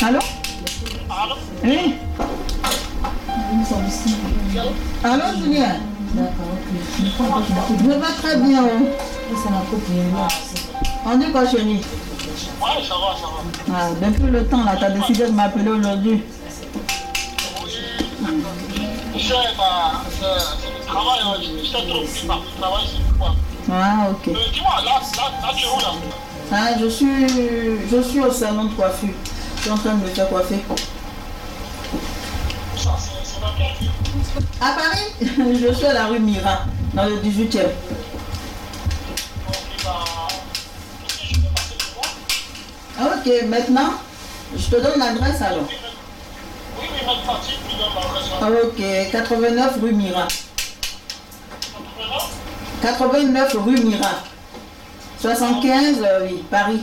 Allô? Allô? Oui. Allô, Julien? Je vais très bien. On dit quoi, chérie? Ouais, ça va. Ah, depuis le temps, là, tu as décidé de m'appeler aujourd'hui. C'est le travail, je t'ai trop pris par le travail, c'est pourquoi. Ah, ok. Dis-moi, là, tu es où là? Ah, je suis au salon de coiffure. Je suis en train de me faire coiffer. Ça, c'est dans quelle ville? À Paris, je suis à la rue Mira, dans le 18e. Ok, bah, si je peux passer pour moi? Ok, maintenant, je te donne l'adresse alors. Oui, maintenant, tu me donnes l'adresse. Ah, ok, 89 rue Mira. 89 rue Mira. 75, oui, Paris.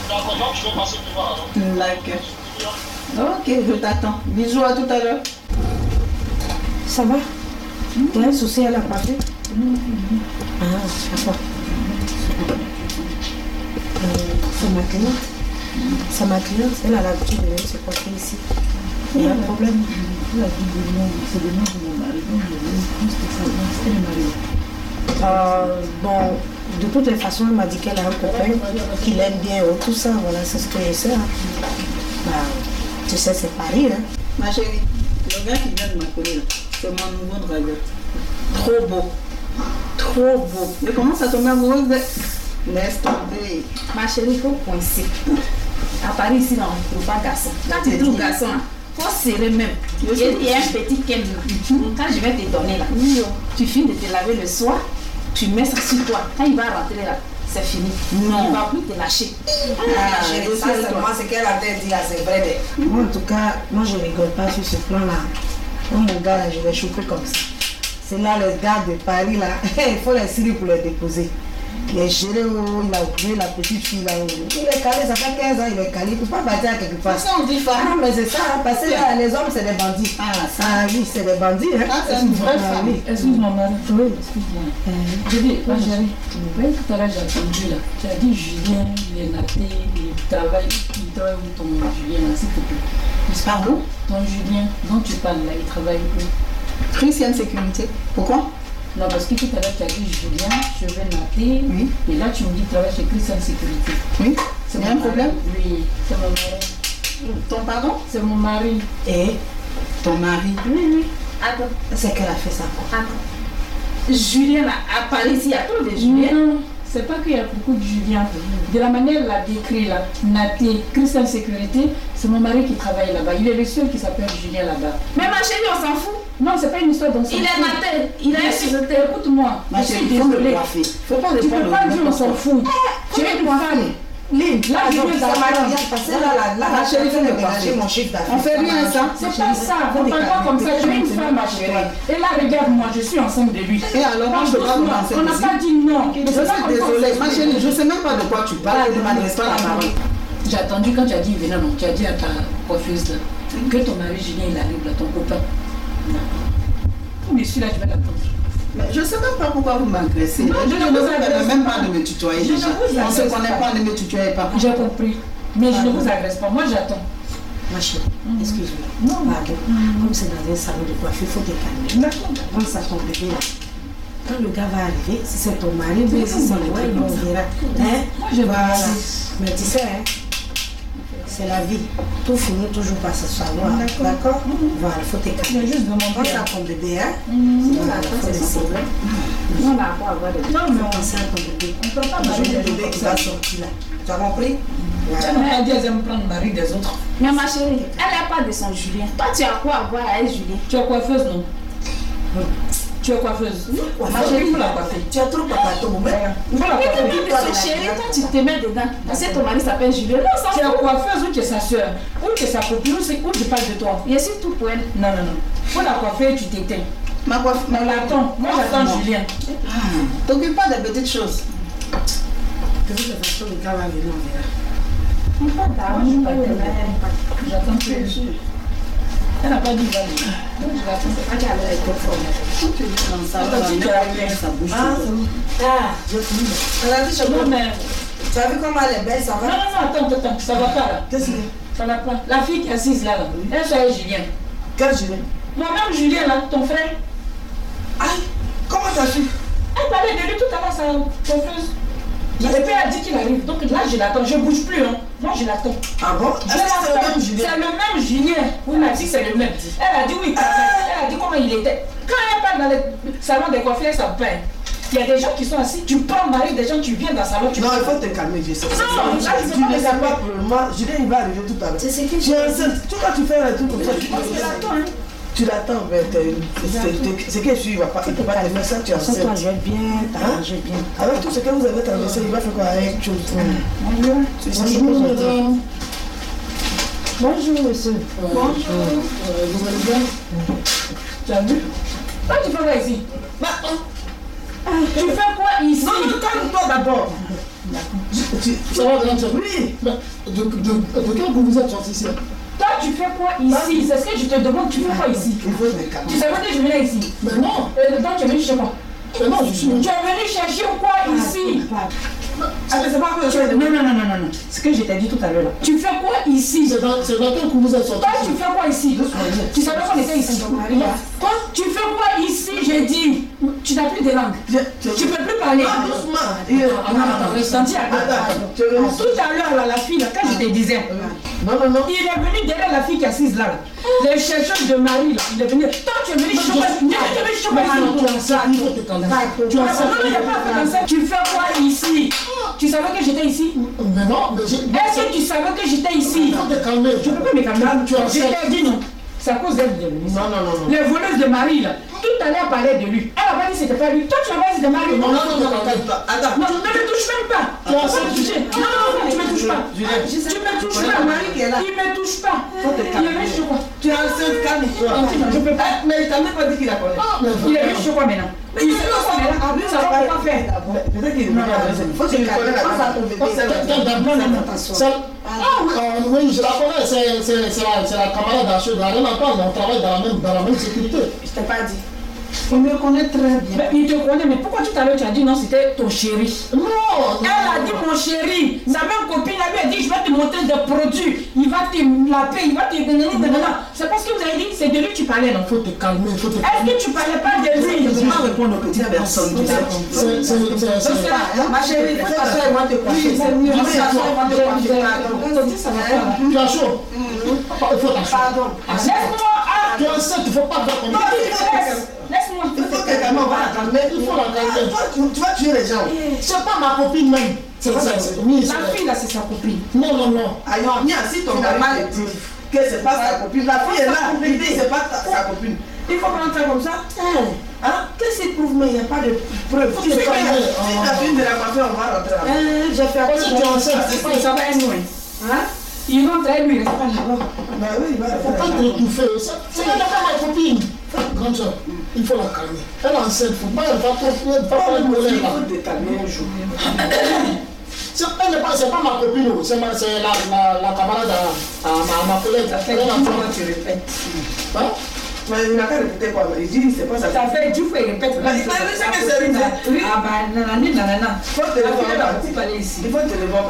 D'accord, donc je vais passer pour voir alors. D'accord. Ok, je t'attends. Bisous, à tout à l'heure. Ça va? Tu as un souci, elle a pas fait? Ah, d'accord. C'est ma cliente. C'est ma cliente. Elle a l'habitude de venir se coiffer ici. Il y a un problème. C'est le nom de mon mari. Donc je veux plus que ça. C'est le mari. Bon, de toutes les façons, elle m'a dit qu'elle a un copain, qu'il aime bien, tout ça, voilà, c'est ce que je sais. Hein. Bah, tu sais, c'est Paris, hein. Ma chérie, le gars qui vient de m'appeler là, c'est mon nouveau dragueur. Trop beau. Trop beau. Je commence à tomber amoureuse de... Laisse tomber. Ma chérie, il faut coincer. À Paris, ici, non, il ne faut pas garçon. Quand tu trouves garçon, il faut serrer même. Il y a un petit qu'elle. Quand je vais te donner là, tu finis de te laver le soir, tu mets ça sur toi. Quand il va rentrer là, c'est fini. Non. Il ne va plus te lâcher. Ça, c'est moi, ce qu'elle a dit là, c'est vrai. Moi, en tout cas, moi, je ne rigole pas sur ce plan-là. Moi, mon gars, là, je vais choper comme ça. C'est là, les gars de Paris, là, il faut les scellés pour les déposer. Il est géré, il a oublié la petite fille là. Il est calé, ça fait 15 ans, il est calé. Il ne peut pas partir à quelque part. Ça, on dit femme. Ah, mais c'est ça, hein, parce que là, les hommes, c'est des bandits. Ah, ça. Ah oui, c'est des bandits. Hein. Ah, c'est une vraie femme. Oui. Excuse-moi, madame. Oui. Excuse-moi. Je dis, ma chérie, tout à l'heure j'ai entendu là. Tu as dit Julien, il est naté, il travaille où ton Julien là, s'il te plaît. Pardon? Ton Julien dont tu parles là, il travaille où? Christiane Sécurité. Pourquoi? Non, parce que tout à l'heure tu as dit Julien, cheveux nattés, Oui. et là tu me dis qu'il travaille chez Christian Sécurité. Oui. C'est Il y a un problème? Oui, c'est mon mari. Ton pardon? C'est mon mari. Et Ton mari. Oui. Attends, c'est qu'elle a fait ça. attends. Julien là, à Paris, ici, il y a trop de Julien. Non, c'est pas qu'il y a beaucoup de Julien. De la manière elle l'a décrit là, naté, Christian Sécurité, c'est mon mari qui travaille là-bas. Il est le seul qui s'appelle Julien là-bas. Mais ma chérie, on s'en fout. Non, c'est pas une histoire dans Il est matin, il est société. Écoute-moi, Ma je suis chérie, il faut me désolée. coiffer. Faut pas Tu peux pas dire on s'en fout. Tu es une femme. Là, je viens ça m'a d'apprendre. dit, parce que là, Ma chérie, faut me ménager coiffer. mon chiffre d'affaires. On fait bien ça. C'est pas ça, on parle pas comme ça, tu es une femme ma chérie. Et là, regarde-moi, je suis enceinte de lui. Et alors, moi, je peux pas commencer On n'a ici. pas dit non. Je suis désolée. Ma chérie, je sais même pas de quoi tu parles. Ne m'adresse pas la parole. J'ai attendu quand tu as dit venez, non, tu as dit à ta coiffeuse là, que ton mari Julien il arrive là, ton copain. Mais celui-là, je vais l'attendre. Mais je sais même pas pourquoi vous m'agressez. Non, Je je ne ne vous vous agresse permets même pas. pas de me tutoyer Je ne déjà. vous On se agresse connaît pas. pas, ne me tutoyez pas. J'ai compris. Mais je ne vous agresse pas. Moi, j'attends. Ma chérie, excuse-moi. Non. Pardon. Comme c'est dans un salon de coiffure, il faut te calmer. D'accord. Prends ça ton bébé là. Quand le gars va arriver, si c'est ton mari, ou si c'est le ouais, on verra. Hein? Moi, je Voilà. vais. Mais tu sais, hein, c'est la vie. Tout finit toujours par se savoir. D'accord? Voilà, il faut te Je calmer. vais juste Prends demander. ça à ton bébé, hein? Voilà, c'est son problème. Nous, on n'a pas à avoir de... Non, mais Prends ça à ton bébé. on ne peut pas Tu marier le des bébé gens qui comme va ça. sortir là. Tu as compris? Tu Voilà. n'as pas dit qu'elle aime prendre le mari des autres. Mais ma chérie, elle n'a pas de son Julien. Toi, tu as quoi à voir avec Julien? Tu es coiffeuse, non? Tu es coiffeuse. Ma chérie, il faut la coiffer. Tu as trop papato, mais Il faut la Mais coiffer. tu dis que son chéri, toi, tu te mets dedans. Parce que ton mari s'appelle Julien. Non, on Tu es s'en fout. coiffeuse ou tu es sa soeur, ou tu es sa copine, ou tu parles de toi. Je suis tout pour elle. Non, non, non. Faut la coiffer et tu t'éteins. Ma coiffe. On l'attend. Moi, j'attends Non. Julien. T'occupe pas des petites choses. de toute façon, le gars va venir, on verra. J'attends que elle n'a pas dit va venir. Donc, je l'attends. Dans ça, Attends, tu as ça bouge. Ah, c'est bon. Ah, j'ai fini. Elle a dit, Non, mais. tu as vu comment elle est belle, ça Non, va? non, non, attends, ça va pas là. Qu'est-ce que c'est? Ça n'a pas. La fille qui est assise là, elle s'appelle Julien. Quel Julien? Moi-même, Julien, là, ton frère. Aïe, comment ça fait? Elle parlait de lui tout à l'heure, ça confuse. Et puis elle a dit qu'il arrive. Donc là, je l'attends. Je ne bouge plus. Hein. Moi, je l'attends. Ah bon? C'est le même Julien. C'est le même Julien. Oui, elle a dit que c'est le même. Elle a dit oui. Elle a dit comment il était. Quand elle parle dans le salon des coiffeurs, ça me peine. Il y a des gens qui sont assis, tu prends Marie, des gens, tu viens dans le salon. Non, il faut te calmer, je sais. Non, là, tu ne sais pas pour moi. Julien, il va arriver tout à l'heure. C'est ce que j'ai enceinte. Tu vois, tu fais un truc comme ça. Tu l'attends, mais c'est que je suis, il ne peut pas te faire ça, tu es enceinte. Toi, je vais bien, t'arranger bien. Avec tout ce que vous avez traversé, il va faire quoi avec chose? Bonjour. Bonjour, madame. Bonjour, monsieur. Bonjour. Vous allez bien? Tu as vu? Toi, tu fais quoi ici? Tu fais quoi ici? Non, calme-toi d'abord. Ça va, grand-père? Oui. De quel goût vous êtes sorti ici? Toi, tu fais quoi ici? C'est ce que je te demande, tu fais quoi ici? Il faut me calmer. Tu savais que je venais ici? Mais non. Toi, tu es venu chercher quoi? Non, je suis venu. Tu es venu chercher quoi ici? Ah, mais c'est pas que je fais de... Non. Ce que je t'ai dit tout à l'heure là. Tu fais quoi ici? C'est dans quel coup vous êtes sorti? Toi, tu fais quoi ici? Tu savais qu'on était ici? Toi, tu fais quoi ici? J'ai dit. Tu n'as plus de langue. Tu peux plus parler. Ah, doucement. Attends, ressenti à tout à l'heure là, la fille là, quand je te disais. Non. Il est venu derrière la fille qui est assise là. Les chercheurs de Marie là, il est venu. Toi, tu es venu choper. Tu fais quoi ici? Tu savais que j'étais ici? Mais non, mais est-ce que tu savais que j'étais ici? Il faut te calmer. Je ne peux pas me calmer. Je t'ai dit non. C'est à cause d'elle de lui. Non. Les voleuses de Marie là. Tout à l'heure parlait de lui. Elle a pas dit que c'était pas lui. Toi tu as pas dit que c'était Marie. Non, attends. Non, ne me touche même pas. Tu vas pas me toucher. Non, tu me touches pas. Tu me touches pas. Marie qui est là. Il me touche pas. Faut te calmer. Il est riche quoi? Tu es enceinte, calme-toi. Je peux pas. Mais il t'a même pas dit qu'il la connaît. Il est riche quoi maintenant? Il sait quoi maintenant? Ça va pas faire. Peut-être qu'il est faut que tu connais oui, je la connais, c'est la camarade d'Achille. Rien à part, on travaille dans la même sécurité. Je t'ai pas dit. Il me connaît très bien. Mais il te connaît, mais pourquoi tout à l'heure tu as dit non, c'était ton chéri? Non. Elle a dit mon chéri. Sa même copine elle lui a dit je vais te montrer des produits. Il va te laver, il va te donner. C'est parce que vous avez dit c'est de lui que tu parlais, non? Faut te calmer, faut te calmer. Est-ce que tu parlais pas de lui? Je vais répondre aux petites personnes. C'est Ma chérie, faut t'asseoir et moi te coiffer. C'est mieux. Tu as chaud? Il faut t'asseoir. Pardon. Laisse-moi. Tu es enceinte, il ne faut pas faire comme ça. Laisse-moi. Il faut que quelqu'un va la calmer. Il faut la calmer. Tu vas tuer les gens. C'est pas ma copine même. C'est ça. La fille là, c'est sa copine. Non. Aïe, si ton mari te dit que c'est pas sa copine, la fille est là. Il dit c'est pas sa copine. Il faut prendre ça comme ça. Qu'est-ce qu'il prouve? Mais il n'y a pas de preuve. Si ta fille de la coiffure, on va rentrer là. J'ai fait Parce que tu es enceinte, c'est pas Ça va être loin. Il rentre à lui, il reste pas là-bas. Ben oui, il va faut pas te étouffer. C'est pas ma copine. Grande soeur, il faut la calmer. Elle est enceinte, il ne faut pas faire de colère là. Il faut te calmer un jour. C'est pas ma copine, c'est la camarade à ma collègue. Ça fait 10 fois que tu répètes. Mais il n'a qu'à répéter quoi? Il dit c'est pas ça. Ça fait 10 fois il répète. Il sait que c'est une. Ah bah nanana. Il faut te le voir. Ici. Il faut te le voir.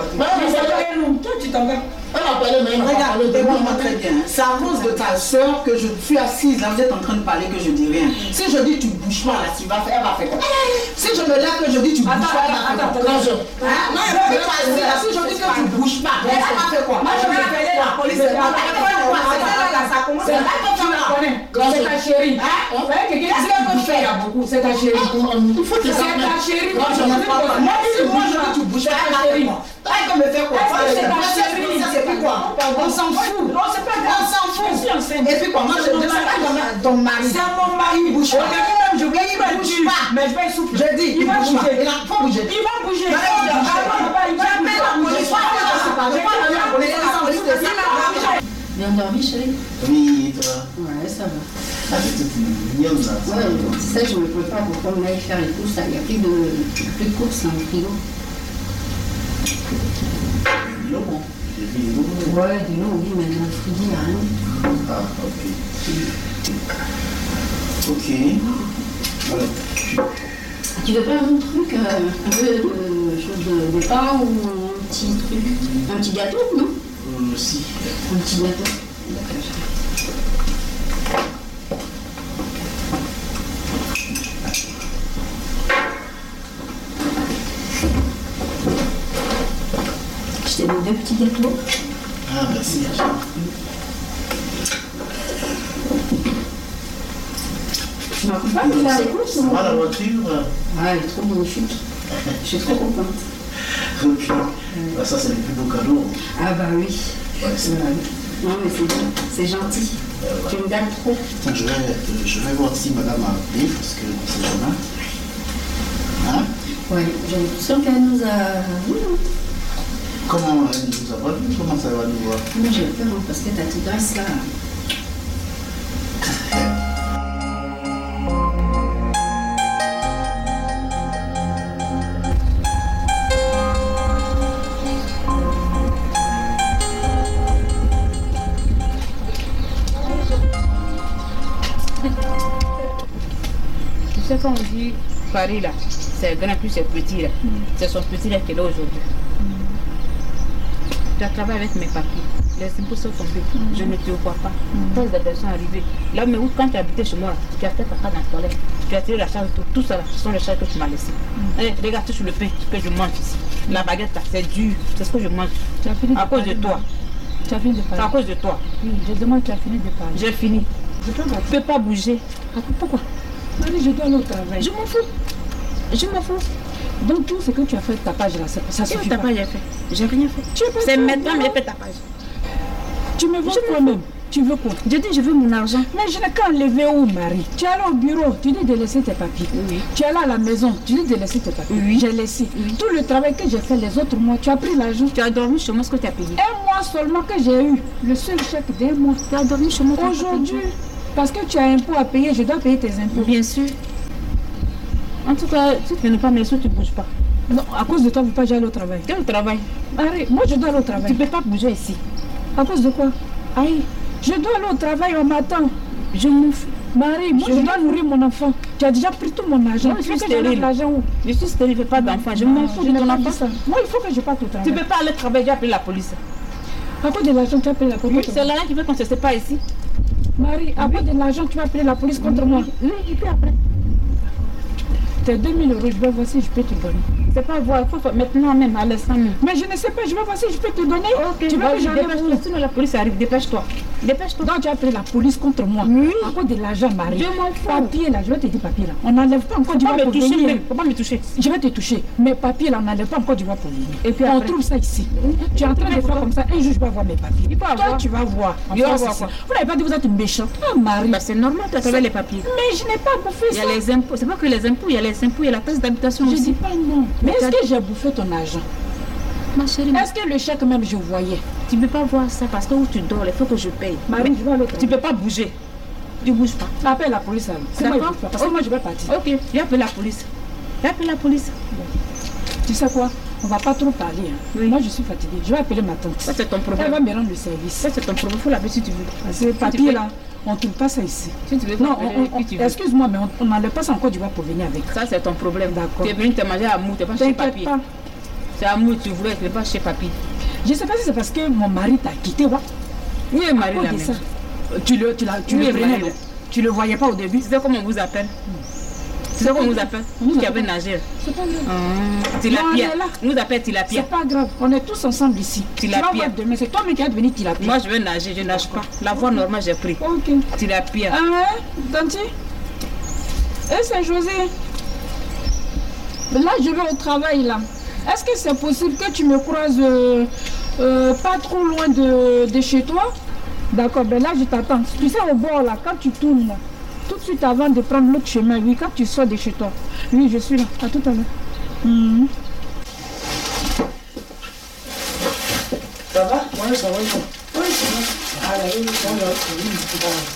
Toi tu t'en vas. Elle a parlé, mais elle n'a pas parlé de Regarde, moi. écoute-moi très bien. C'est à cause de ta soeur que je suis assise là, vous êtes en train de parler que je dis rien. Si je dis tu bouges pas là, elle va faire quoi? Si je me lève que je dis tu bouges pas, elle va faire quoi? Grande soeur. Non, elle va pas assis là. Si je dis que tu bouges pas, elle va faire quoi? Moi je vais appeler la police. C'est là que tu la connais. C'est ta chérie. Quelqu'un dit que je fais beaucoup. C'est ta chérie. Il faut que C'est ta chérie. Moi je ne sais pas. Moi si moi je dis tu bouges pas, elle va faire quoi? Elle peut me faire quoi? C'est ta chérie. C'est plus quoi? On s'en fout. Non, c'est pas grave. On s'en fout. Je suis enceinte. Et puis quoi? Moi je demande à ton mari. C'est mon mari, il bouge pas. Je vais il bouge pas. Mais je vais souffler. Je dis, il va bouger. Il faut bouger. Il va bouger. J'appelle la police. Bien dormi, chérie? Oui, toi. Ouais, ça va. Ah, c'est mignonne là. Ouais, tu sais, je me prépare pour qu'on aille faire les courses. Il n'y a plus de courses dans le frigo. Du lobo. J'ai vu du lobo. Ouais, du lot, oui, mais dans le frigo, il n'y a rien. Ah, ok. Voilà. Tu veux pas un truc, un peu de chose de pain ou un petit truc, un petit gâteau, non? Si. Un petit gâteau. Je t'ai donné 2 petits gâteaux. Ah, merci. Tu m'as pas mis la course. Ça va la voiture? Ah, elle est trop magnifique. Je suis trop contente. Ok. Bah, ça, c'est le plus beau cadeau. Ah bah oui. Ouais, c'est Non mais c'est bien, c'est gentil. Tu me gâtes trop. Attends, je vais voir si madame a appelé, parce que c'est jamais. Hein? Ouais, j'ai l'impression qu'elle nous a... Comment elle nous a pas vu? Comment ça va nous voir? Moi j'ai peur hein, parce que ta tigresse là... Tu sais quand on dit Paris là, c'est grand plus c'est petit là. C'est son petit là qui est là aujourd'hui. Tu as travaillé avec mes papiers. Les impôts sont tombés. Je ne te vois pas. Quand les personnes sont arrivées. Là, mais quand tu habitais chez moi, là, tu as fait caca dans le toilette. Tu as tiré la charge, tout ça là, ce sont les charges que tu m'as laissées. Regarde sur le pain que je mange ici. La baguette là, c'est dur. C'est ce que je mange. Tu as fini à cause de toi. Tu as fini de parler. C'est à cause de toi. Oui, je demande tu as fini de parler. J'ai fini. Je peux pas. Tu ne peux pas bouger. Pourquoi? Marie, je dois aller au travail. Je m'en fous. Je m'en fous. Donc tout ce que tu as fait de tapage là, ça suffit pas. Tapage, j'ai fait. J'ai rien fait. C'est maintenant que j'ai fait tapage. Tu me veux toi-même. Tu veux quoi? Je dis je veux mon argent. Mais je n'ai qu'à enlever où, Marie? Tu es allé au bureau, tu dis de laisser tes papiers. Oui. Tu es allé à la maison, tu dis de laisser tes papiers. Oui. J'ai laissé. Oui. Tout le travail que j'ai fait les autres mois, tu as pris l'argent. Tu as dormi chez moi ce que tu as payé. Un mois seulement que j'ai eu. Le seul chèque d'un mois. Tu as dormi chez moi. Aujourd'hui, parce que tu as un impôt à payer, je dois payer tes impôts. Bien sûr. En tout cas, si tu ne pas mes sous, tu ne bouges pas. Non, à cause de toi, vous ne pouvez pas aller au travail. Tu es au travail. Arrête, moi je dois aller au travail. Tu ne peux pas bouger ici. À cause de quoi? Aïe, je dois aller au travail, on m'attend. Je m'en fous. Marie, moi je dois nourrir mon enfant. Tu as déjà pris tout mon argent. Moi, je suis stérile. Je suis stérile, je ne fais pas d'enfant. Je m'en fous de ton enfant. Moi, il faut que je parte au travail. Tu ne peux pas aller travailler, j'ai appelé la police. À cause de l'argent, tu as appelé la police? Oui, c'est l'argent qui veut qu'on ne se sépare ici. Marie, à cause de l'argent, tu vas appeler la police contre moi? Oui, et puis après. Tes 2000 €, je vais voir si je peux te donner. C'est pas voir, il faut maintenant même, à l'instant même. Mais je ne sais pas, je vais voir si je peux te donner. Ok, tu veux que j'enlève où? Sinon la police arrive, dépêche-toi. Dépêche-toi. Donc tu as appelé la police contre moi. Oui. À cause de l'argent, Marie. Je m'en fous. Papier là, je vais te dire papier là. On n'enlève pas encore du Faut bois pour venir. Faut pas me toucher. Je vais te toucher. Mais papier là, on n'enlève pas encore du bois pour venir. Et puis on après? trouve ça ici. Tu es en train de faire comme ça. Un jour, je vais voir mes papiers. Il faut avoir. Toi, tu vas voir. Il va voir quoi? Vous n'avez pas dit que vous êtes méchant. Ah, Marie. Bah, c'est normal, tu as trouvé les papiers. Mais je n'ai pas bouffé ça. Il y a les impôts. C'est pas que les impôts, il y a les impôts, il y a la taxe d'habitation Je aussi. dis pas non. Mais est-ce que j'ai bouffé ton argent? Ma chérie, est-ce que le chèque même je voyais? Tu ne peux pas voir ça parce que où tu dors, il faut que je paye. Marie, je vais aller au tu ne peux pas bouger. Tu ne bouges pas. Appelle la police alors. C'est moi, parce que moi je vais partir. Ok, j'ai appelé la police. J'ai appelé la police. Bon. Tu sais quoi? On va pas trop parler. Hein. Oui. Moi je suis fatiguée. Je vais appeler ma tante. Ça c'est ton problème. Elle va me rendre le service. Ça c'est ton problème. Il faut l'appeler si tu veux. Parce que papier là, on ne trouve pas ça ici. Si tu veux, non, excuse-moi, mais on n'enlève pas ça encore du bois pour venir avec. Ça c'est ton problème. D'accord. Tu es venu te manger à mou, tu n'es pas chez papier. C'est à mou, tu voulais, tu n'es pas chez papier. Je ne sais pas si c'est parce que mon mari t'a quitté, ouais. Oui, Marie la même. Tu le prenais, tu le voyais pas au début. Tu sais comment on vous appelle? Tu sais comment on vous appelle? Vous qui avez nagé. C'est pas grave. Tilapia. On nous appelle Tilapia. C'est pas grave. On est tous ensemble ici. Tilapia. Demain, c'est toi-même qui vas devenir Tilapia. Moi, je vais nager, je ne nage pas. La voie normale, j'ai pris. Ok. Tilapia. Ah, Tanti? C'est José. Là, je vais au travail, là. Est-ce que c'est possible que tu me croises pas trop loin de chez toi? D'accord, ben là, je t'attends. Tu sais, au bord, là, quand tu tournes, là, tout de suite avant de prendre l'autre chemin, oui, quand tu sors de chez toi. Oui, je suis là. À tout à l'heure. Ça va? Oui, ça va. Oui, ça va. Ah, oui, ça va.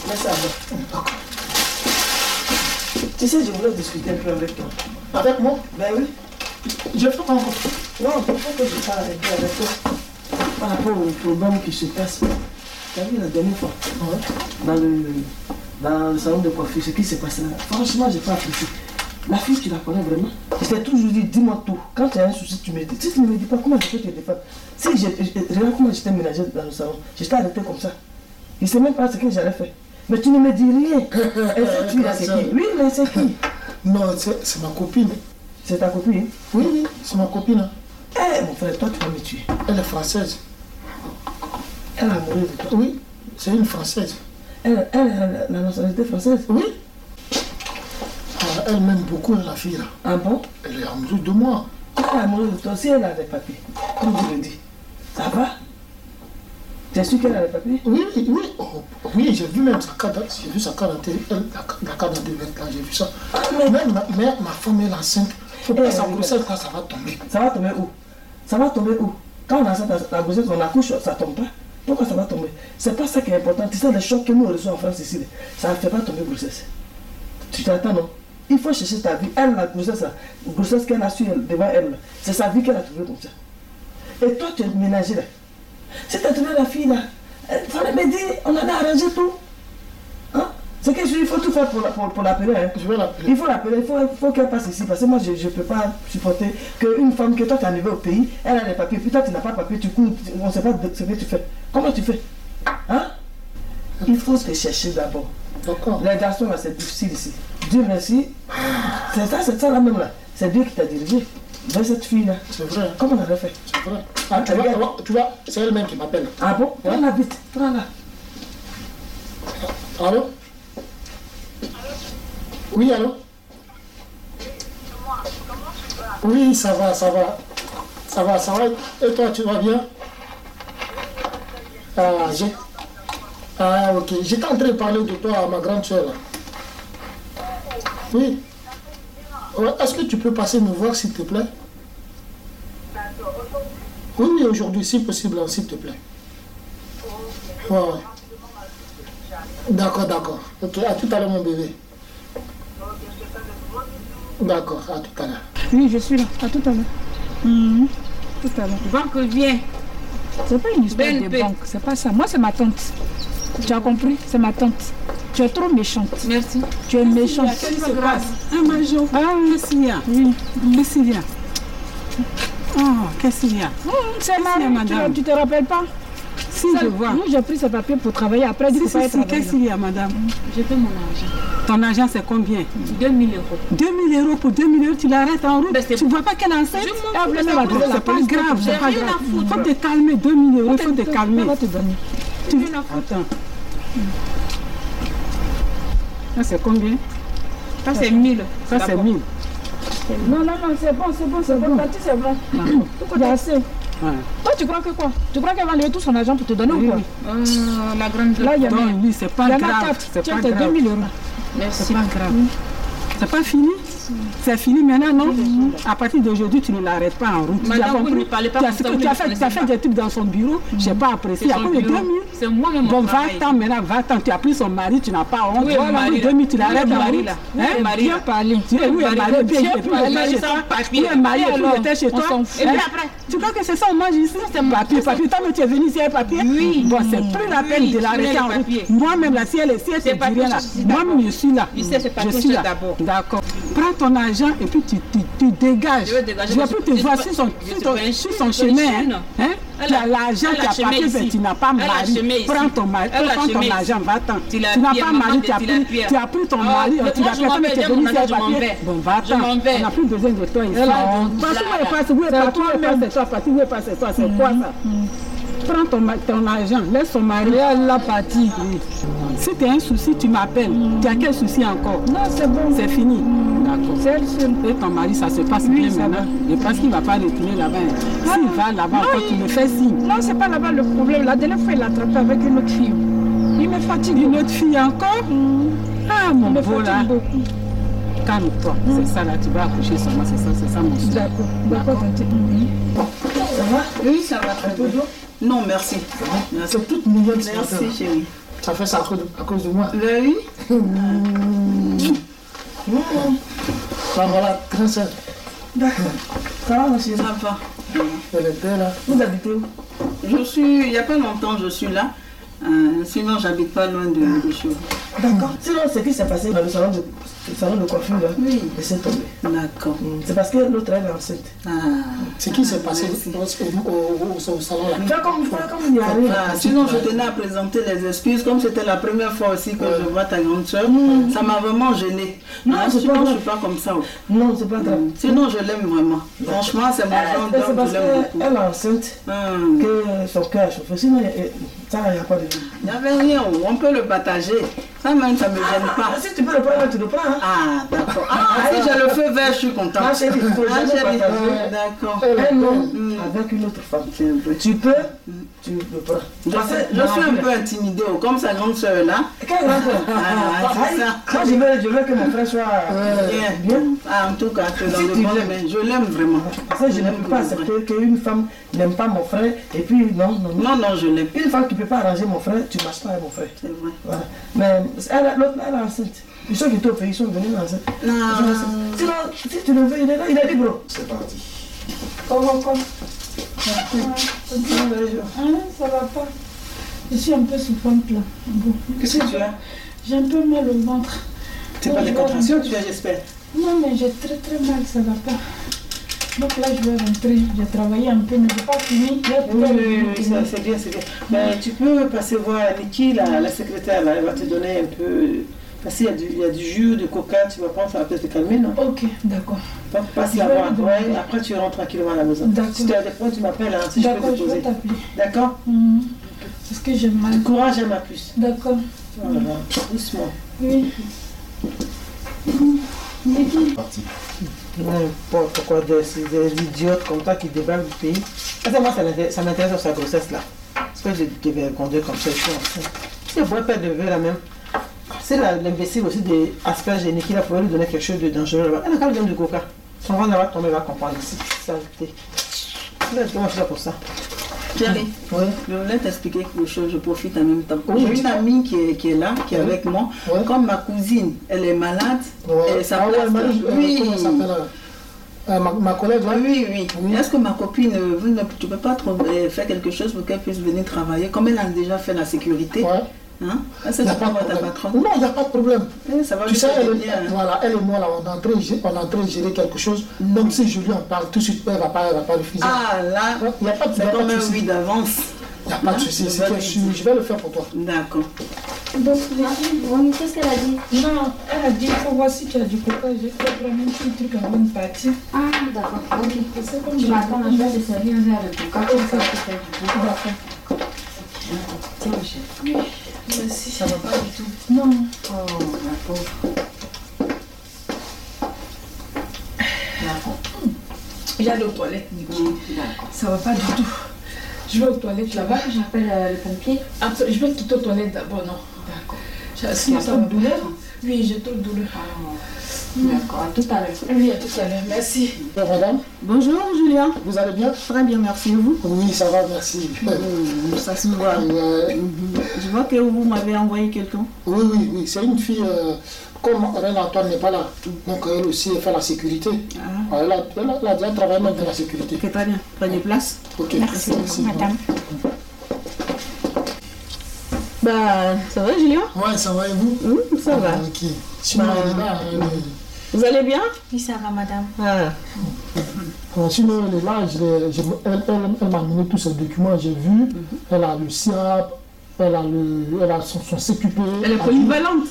Mais ça va. Tu sais, je voulais discuter un peu avec toi. Avec moi? Ben oui. Je fais pas encore. Non, il faut que je parle un peu avec toi. Par rapport au problème qui se passe. Tu as vu la dernière fois? Ouais. Dans le salon de coiffure, ce qui s'est passé là. Franchement, je n'ai pas apprécié. La fille, tu la connais vraiment? Je t'ai toujours dit, dis-moi tout. Quand tu as un souci, tu me dis. Si tu ne me dis pas, comment je peux te défendre? Si regarde comment j'étais ménagée dans le salon. J'étais arrêtée comme ça. Je ne sais même pas ce que j'allais faire. Mais tu ne me dis rien. Et cette fille-là, c'est qui? Oui, mais c'est qui? Non, c'est ma copine. C'est ta copine? Oui, c'est ma copine. Eh, mon frère, toi, tu vas me tuer. Elle est française. Elle est amoureuse de toi? Oui, c'est une française. Elle a la nationalité française? Oui. Elle m'aime beaucoup, la fille là. Ah bon? Elle est amoureuse de moi. Elle est amoureuse de toi aussi, elle a des papiers. Comme tu le dis. Ça va? Tu es sûr qu'elle a les papiers? Oui, oui. Oh, oui, j'ai vu même sa carte. J'ai vu sa carte d'identité. La carte d'identité, là, j'ai vu ça. Mais ma femme est enceinte. Faut pas sa grossesse, là, ça va tomber. Ça va tomber où? Ça va tomber où? Quand on a la grossesse, on accouche, ça tombe pas. Pourquoi ça va tomber? C'est pas ça qui est important. Tu sais, les chocs que nous reçoivons en France ici, ça ne fait pas tomber grossesse. Tu t'attends, non? Il faut chercher ta vie. Elle, la grossesse qu'elle a su devant elle, c'est sa vie qu'elle a trouvée comme ça. Et toi, tu es ménagé là. Si tu as trouvé la fille là, il fallait me dire, on avait arrangé tout. Hein? C'est qu'il faut tout faire pour l'appeler. Hein? Je vais l'appeler. Il faut l'appeler, il faut qu'elle passe ici. Parce que moi, je ne peux pas supporter qu'une femme que toi, tu es arrivée au pays, elle a des papiers, puis toi, tu n'as pas de papiers, tu cours, on ne sait pas ce que tu fais. Comment tu fais? Hein? Il faut te chercher d'abord. D'accord. Les garçons, là, c'est difficile ici. Dieu merci. C'est ça là même là. C'est Dieu qui t'a dirigé vers cette fille-là. C'est vrai. Comment on avait fait? C'est vrai. Ah, tu vois, c'est elle-même qui m'appelle. Ah bon? Prends-la vite, prends-la. Allô? Oui, allô? Oui, ça va. Ça va. Et toi, tu vas bien? Ah, ok. J'étais en train de parler de toi à ma grande soeur. Oui. Ouais, est-ce que tu peux passer me voir, s'il te plaît? Oui, aujourd'hui, si possible, s'il te plaît. Ouais. D'accord. Ok, à tout à l'heure, mon bébé. D'accord, à tout à l'heure. Oui, je suis là. À tout à l'heure. Tout à l'heure. Banque, viens. C'est pas une histoire de banque, c'est pas ça. Moi, c'est ma tante. Tu as compris? C'est ma tante. Tu es trop méchante. Merci. Tu es méchante. Qu'est-ce qui se passe? Ah, Majo. Qu'est-ce qu'il y a? Oui. Qu'est-ce qu'il y a? Oh, qu'est-ce qu'il y a? C'est madame. Tu te rappelles pas? Si, je vois. Moi, j'ai pris ce papier pour travailler. Après, si, qu'est-ce qu'il y a, madame? J'ai fait mon argent. Ton argent, c'est combien? 2000 €. 2000 € pour 2000 €, tu l'arrêtes en route. Tu ne vois pas qu'elle est enceinte? C'est pas grave, c'est pas grave. Il faut te calmer, 2000 €, il faut te calmer. Tu veux la foutre? Attends. Ça, c'est combien? Ça, c'est 1000. Ça, c'est 1000. Non, c'est bon. Tati, c'est bon. Il y a assez. Ouais. Toi, tu crois que quoi? Tu crois qu'elle va lever tout son argent pour te donner ou quoi? La grande. Là, il y a non, lui, c'est pas grave. C'est tiens, pas tes 2000 €. Merci. C'est pas grave. C'est pas fini? C'est fini maintenant, non? À partir d'aujourd'hui, tu ne l'arrêtes pas en route. Madame, vous ne parlez pas comme ça. Tu as fait des trucs dans son bureau, je n'ai pas apprécié. À cause de 2000. C'est moi-même. Bon, va-t'en maintenant, va-t'en. Tu as pris son mari, tu n'as pas honte. Voilà, 2000, tu l'arrêtes en route. Bien parlé. Oui, elle mariée, bien il est marié, il était chez toi. Et puis après, tu crois que c'est ça, on mange ici? C'est papier. Tant que tu es venu ici, un papier? Oui. Bon, c'est plus la peine de l'arrêter en route. Moi-même, là, si elle te dit rien, là, moi-même, je suis là. Je suis là. D'accord. Prends ton argent et puis tu dégages. Je ne vais plus te voir sur son chemin. Tu as l'argent, tu as papier, mais tu n'as pas mari. Prends ton argent, va-t'en. Tu n'as pas mari, tu as pris ton mari, tu l'as fait, mais tu es venu sur un papier. Bon, va-t'en. On n'a plus besoin de toi ici. Où est passé toi? C'est quoi ça? Prends ton argent, laisse ton mari. Elle l'a parti. Oui. Si tu as un souci, tu m'appelles. Tu as quel souci encore? Non, c'est bon. C'est fini. D'accord. C'est elle seule. Et ton mari, ça se passe bien maintenant. Et parce qu'il ne va pas retourner là-bas. S'il va là-bas, encore, tu me fais signe. Non, c'est pas là-bas le problème. La dernière fois, il l'a attrapé avec une autre fille. Il me fatigue. Une autre fille encore? Ah, mon beau là. Calme-toi. C'est ça là, tu vas accoucher sur moi. C'est ça mon souci. D'accord, tante. Ça va? Oui, ça va très bien. Non, merci. C'est toute mignonne. Merci, chérie. Ça fait ça à cause de moi. Oui. Voilà, très sœur. D'accord. Ça va, monsieur? Ça va. Elle est belle là. Vous habitez où? Il n'y a pas longtemps, je suis là. Sinon, j'habite pas loin de chez vous. D'accord. Sinon, ce qui s'est passé dans le salon de coiffure, là, laissez tomber. D'accord. C'est parce que l'autre elle est enceinte. Ce qui s'est passé au salon là. Tu vois comme il y arrive. Sinon, je tenais à présenter les excuses. Comme c'était la première fois aussi que je vois ta grande soeur, ça m'a vraiment gênée. Non, sinon, je ne suis pas comme ça. Non, c'est pas grave. Sinon, je l'aime vraiment. Franchement, c'est mon genre d'homme, c'est parce je l'aime beaucoup. qu'elle est enceinte que son cœur a chauffé. Sinon, ça, il n'y a pas de vie. Il n'y avait rien, on peut le partager. Ça même, ça ne me gêne pas. Si tu peux le prendre, tu le prends. Hein? Ah, d'accord. Si j'ai le feu vert, je suis content. Ah, chérie, il faut jamais partager. D'accord. Un homme avec une autre femme. Tu peux, tu le prends. Je suis un peu intimidée, comme sa grande soeur là. Quelle grande soeur? C'est ça. Moi, je veux que mon frère soit bien. En tout cas, tu es dans le bon domaine. Je l'aime vraiment. Parce que je ne peux pas accepter qu'une femme n'aime pas mon frère et puis non, je l'aime. Une femme qui ne peut pas arranger mon frère, tu ne marches pas avec mon frère. C'est vrai. Voilà. Mais l'autre, elle est enceinte. Ils sont quittés au pays, ils sont venus enceinte. Sinon, si tu le veux, il a dit bro. C'est parti. Comment ça va pas. Je suis un peu souffrante là. Bon. Qu'est-ce que tu as? J'ai un peu mal au ventre. C'est pas des contractions, tu as, j'espère? Non, mais j'ai très mal, ça va pas. Donc là, je vais rentrer. J'ai travaillé un peu, mais je n'ai pas fini. Oui, c'est bien, c'est bien. Mais tu peux passer voir Niki, la secrétaire, là, elle va te donner un peu... Parce qu'il y a du jus, de coca, tu vas prendre, ça va peut-être te calmer, non? Ok, d'accord. Passe la voir, ouais, après tu rentres tranquillement à la maison. Si tu as des points, tu m'appelles, hein, si je peux te poser. D'accord? Parce que j'ai mal. Du courage à ma puce. D'accord. Voilà, doucement. Oui. Parti. N'importe quoi, des idiotes comme toi qui débarquent du pays. Moi, ça m'intéresse dans sa grossesse là. Parce que je devais conduire comme ça, je suis enceinte. Si elle pourrait perdre de vue la même. C'est l'imbécile aussi des asperges et Niki, là, pourrait lui donner quelque chose de dangereux là-bas. Elle a quand même du coca. Son ventre va tomber, va comprendre ici. Saleté. Comment je suis là pour ça? Chérie, je voulais t'expliquer quelque chose, je profite en même temps. J'ai une amie qui est là, qui est avec moi. Comme ma cousine, elle est malade, et sa place... Ma collègue là? Oui. Est-ce que ma copine, tu ne peux pas faire quelque chose pour qu'elle puisse venir travailler, comme elle a déjà fait la sécurité? Hein? C'est ta patronne? Non, il n'y a pas de problème. Ça va tu sais, elle et moi, là, on est en train de gérer quelque chose. Donc si je lui en parle tout de suite, elle ne va pas refuser. Ah là, c'est comme un oui d'avance. Il n'y a pas de souci, je vais le faire pour toi. D'accord. Donc, qu'est-ce qu'elle a dit? Non, elle a dit, il faut voir si tu as du coca. J'ai fait vraiment un petit truc avant de partir. Ah, d'accord. Ok. Tu m'attends, je vais te servir un verre de coca. D'accord. Tiens, ma chérie. Oui, merci. Ça va pas du tout? Non. Oh, la pauvre. D'accord. J'allais aux toilettes, Niki. Ça va pas du tout. Je vais aux toilettes là-bas. J'appelle le pompier. Je vais quitter aux toilettes d'abord, non. D'accord. Tu as trop de douleur? Oui, j'ai trop de douleur. D'accord, à tout à l'heure. Oui, à tout à l'heure. Merci. Bonjour madame. Bonjour Julien. Vous allez bien? Très bien, merci. Et vous? Oui, ça va, merci. Ça se voit. Je vois que vous m'avez envoyé quelqu'un. Oui. C'est une fille, comme Reine Antoine n'est pas là, donc elle aussi elle fait la sécurité. Elle a déjà travaillé même dans la sécurité. Ok, très bien. Prenez place. Ok, merci madame. Ça va Julien? Ouais, ça va et vous? Ça va. Ok. Sinon, vous allez bien? Oui, ça va madame. Sinon, elle est là, elle m'a amené tous ses documents, j'ai vu. Elle a le SIAP, elle a son CQP. Elle est polyvalente?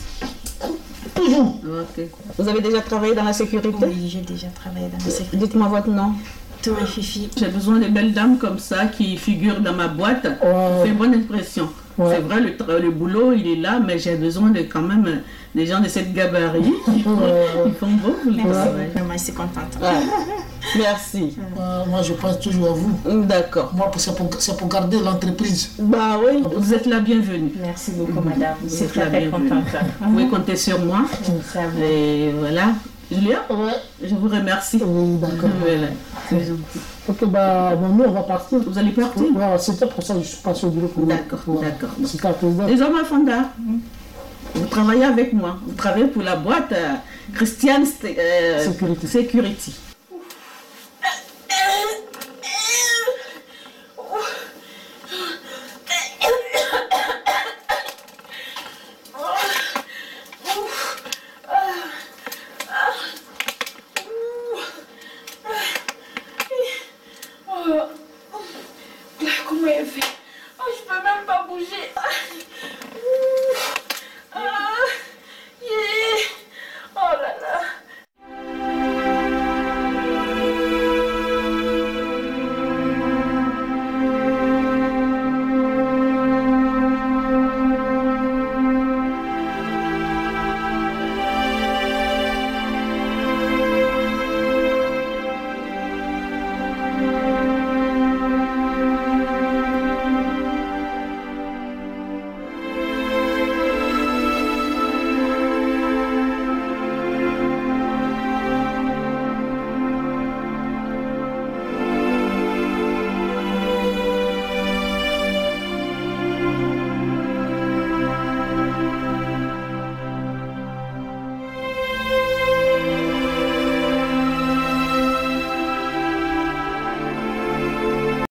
Toujours. Ok. Vous avez déjà travaillé dans la sécurité? Oui, j'ai déjà travaillé dans la sécurité. Dites-moi votre nom. Toi, Fifi. J'ai besoin de belles dames comme ça qui figurent dans ma boîte. Ça fait bonne impression. C'est vrai, le boulot, il est là, mais j'ai besoin de quand même des gens de cette gabarit. Ils font beau. Merci, vraiment, je suis contente. Merci. Moi, je pense toujours à vous. D'accord. Moi, c'est pour garder l'entreprise. Bah oui, vous êtes la bienvenue. Merci beaucoup, madame. Je suis très contente. Vous pouvez compter sur moi. Et voilà. Julia, je vous remercie. Oui, d'accord. Voilà. Ok, nous on va partir. Vous allez partir? C'était pour ça que je suis passé au bureau pour vous. D'accord. C'était à président. Les hommes à Fonda, vous travaillez avec moi. Vous travaillez pour la boîte Christian Security.